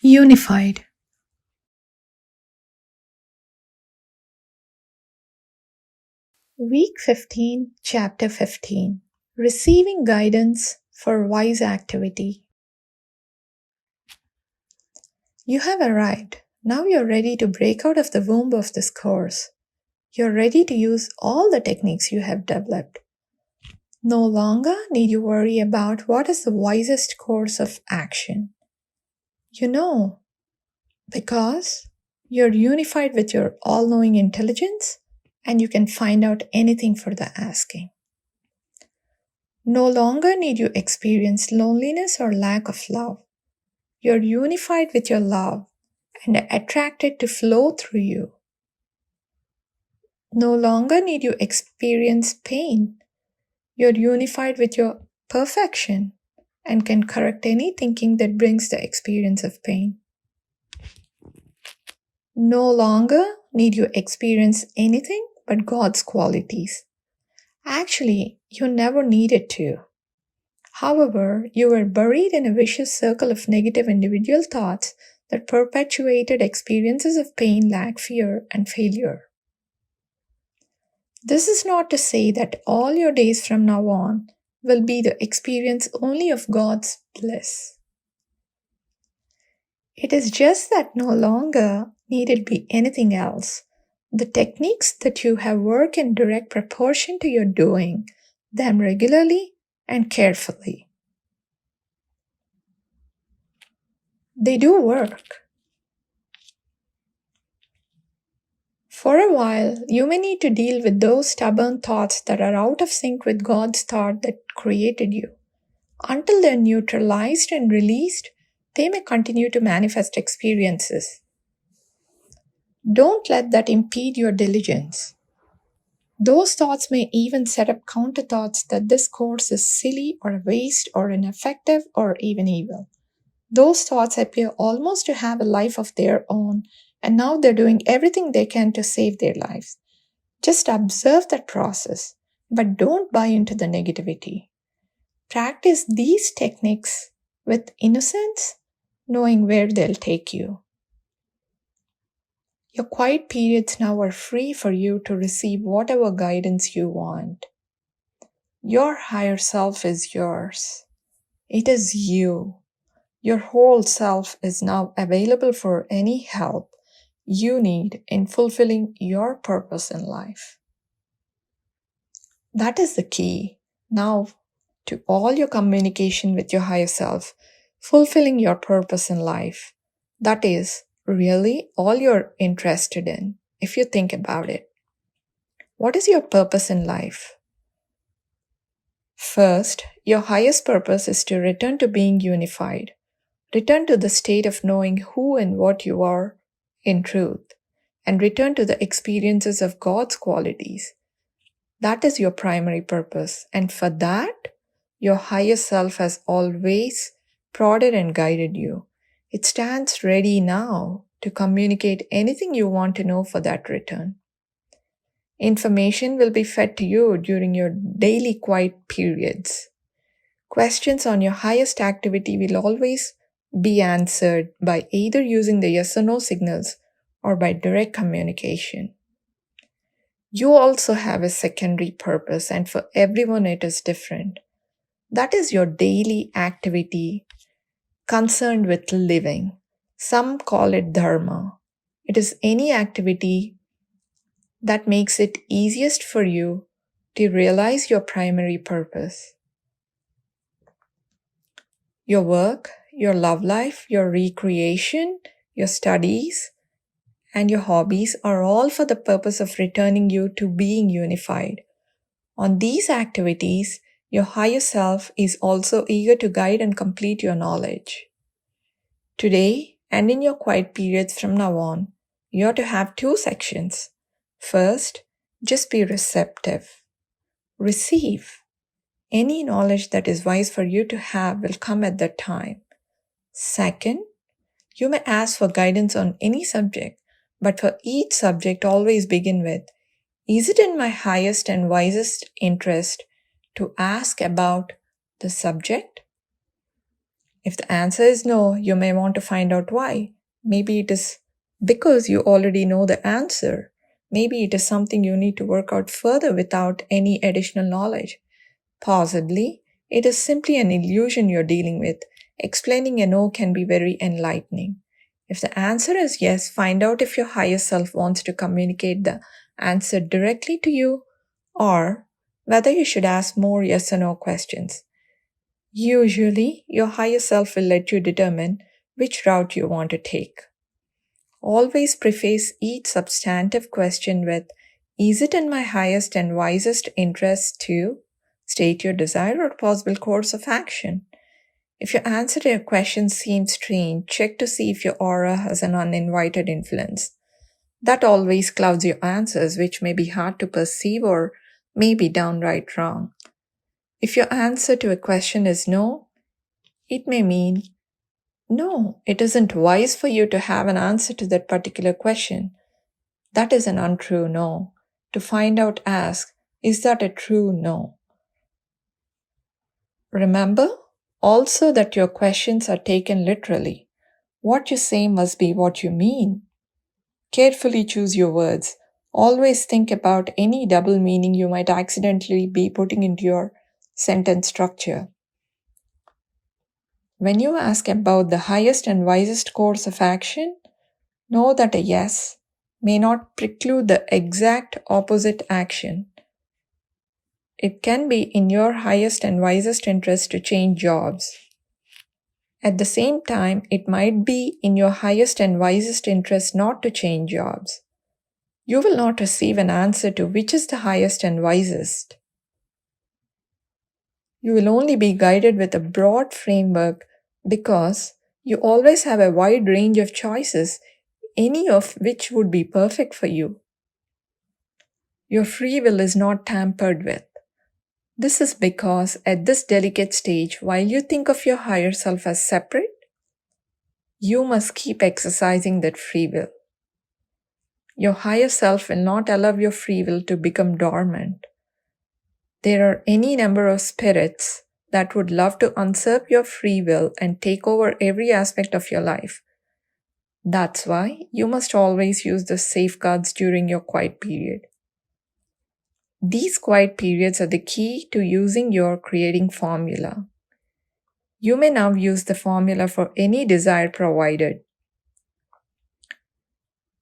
Unified. Week 15, Chapter 15. Receiving Guidance for Wise Activity. You have arrived. Now you're ready to break out of the womb of this course. You're ready to use all the techniques you have developed. No longer need you worry about what is the wisest course of action. You know, because you're unified with your all-knowing intelligence and you can find out anything for the asking. No longer need you experience loneliness or lack of love. You're unified with your love and attracted to flow through you. No longer need you experience pain. You're unified with your perfection and can correct any thinking that brings the experience of pain. No longer need you experience anything but God's qualities. Actually, you never needed to. However, you were buried in a vicious circle of negative individual thoughts that perpetuated experiences of pain, lack, fear, and failure. This is not to say that all your days from now on will be the experience only of God's bliss. It is just that no longer need it be anything else. The techniques that you have work in direct proportion to your doing them regularly and carefully. They do work. For a while, you may need to deal with those stubborn thoughts that are out of sync with God's thought that created you. Until they're neutralized and released, they may continue to manifest experiences. Don't let that impede your diligence. Those thoughts may even set up counter thoughts that this course is silly or a waste or ineffective or even evil. Those thoughts appear almost to have a life of their own, and now they're doing everything they can to save their lives. Just observe that process, but don't buy into the negativity. Practice these techniques with innocence, knowing where they'll take you. Your quiet periods now are free for you to receive whatever guidance you want. Your higher self is yours. It is you. Your whole self is now available for any help you need in fulfilling your purpose in life. That is the key now to all your communication with your higher self, fulfilling your purpose in life. That is really all you're interested in, if you think about it. What is your purpose in life? First, your highest purpose is to return to being unified. Return to the state of knowing who and what you are in truth, and return to the experiences of God's qualities. That is your primary purpose, and for that, your higher self has always prodded and guided you. It stands ready now to communicate anything you want to know for that return. Information will be fed to you during your daily quiet periods. Questions on your highest activity will always be answered by either using the yes or no signals or by direct communication. You also have a secondary purpose, and for everyone it is different. That is your daily activity concerned with living. Some call it dharma. It is any activity that makes it easiest for you to realize your primary purpose. Your work, your love life, your recreation, your studies, and your hobbies are all for the purpose of returning you to being unified. On these activities, your higher self is also eager to guide and complete your knowledge. Today, and in your quiet periods from now on, you are to have two sections. First, just be receptive. Receive. Any knowledge that is wise for you to have will come at that time. Second, you may ask for guidance on any subject, but for each subject always begin with, is it in my highest and wisest interest to ask about the subject? If the answer is no, you may want to find out why. Maybe it is because you already know the answer. Maybe it is something you need to work out further without any additional knowledge. Possibly, it is simply an illusion you're dealing with. Explaining a no can be very enlightening. If the answer is yes, find out if your higher self wants to communicate the answer directly to you or whether you should ask more yes or no questions. Usually, your higher self will let you determine which route you want to take. Always preface each substantive question with, "Is it in my highest and wisest interest to state your desire or possible course of action?" If your answer to a question seems strange, check to see if your aura has an uninvited influence. That always clouds your answers, which may be hard to perceive or may be downright wrong. If your answer to a question is no, it may mean, no, it isn't wise for you to have an answer to that particular question. That is an untrue no. To find out, ask, is that a true no? Remember also that your questions are taken literally. What you say must be what you mean. Carefully choose your words. Always think about any double meaning you might accidentally be putting into your sentence structure. When you ask about the highest and wisest course of action, know that a yes may not preclude the exact opposite action. It can be in your highest and wisest interest to change jobs. At the same time, it might be in your highest and wisest interest not to change jobs. You will not receive an answer to which is the highest and wisest. You will only be guided with a broad framework because you always have a wide range of choices, any of which would be perfect for you. Your free will is not tampered with. This is because at this delicate stage, while you think of your higher self as separate, you must keep exercising that free will. Your higher self will not allow your free will to become dormant. There are any number of spirits that would love to usurp your free will and take over every aspect of your life. That's why you must always use the safeguards during your quiet period. These quiet periods are the key to using your creating formula. You may now use the formula for any desire provided.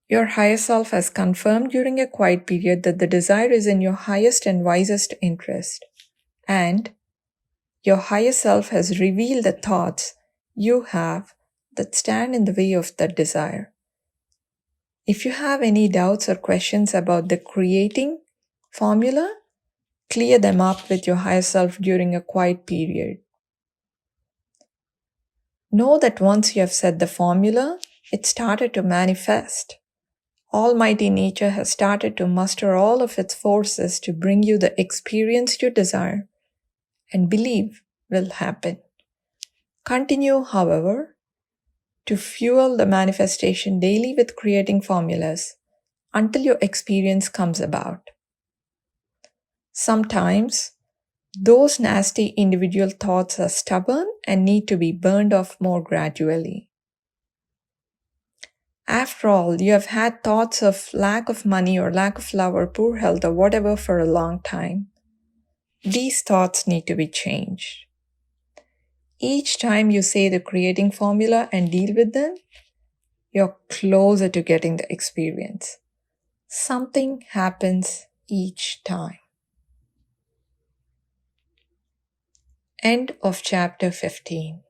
Your higher self has confirmed during a quiet period that the desire is in your highest and wisest interest. And your higher self has revealed the thoughts you have that stand in the way of that desire. If you have any doubts or questions about the creating formula, clear them up with your higher self during a quiet period. Know that once you have said the formula, it started to manifest. Almighty nature has started to muster all of its forces to bring you the experience you desire and believe will happen. Continue, however, to fuel the manifestation daily with creating formulas until your experience comes about. Sometimes, those nasty individual thoughts are stubborn and need to be burned off more gradually. After all, you have had thoughts of lack of money or lack of love or poor health or whatever for a long time. These thoughts need to be changed. Each time you say the creating formula and deal with them, you're closer to getting the experience. Something happens each time. End of chapter 15.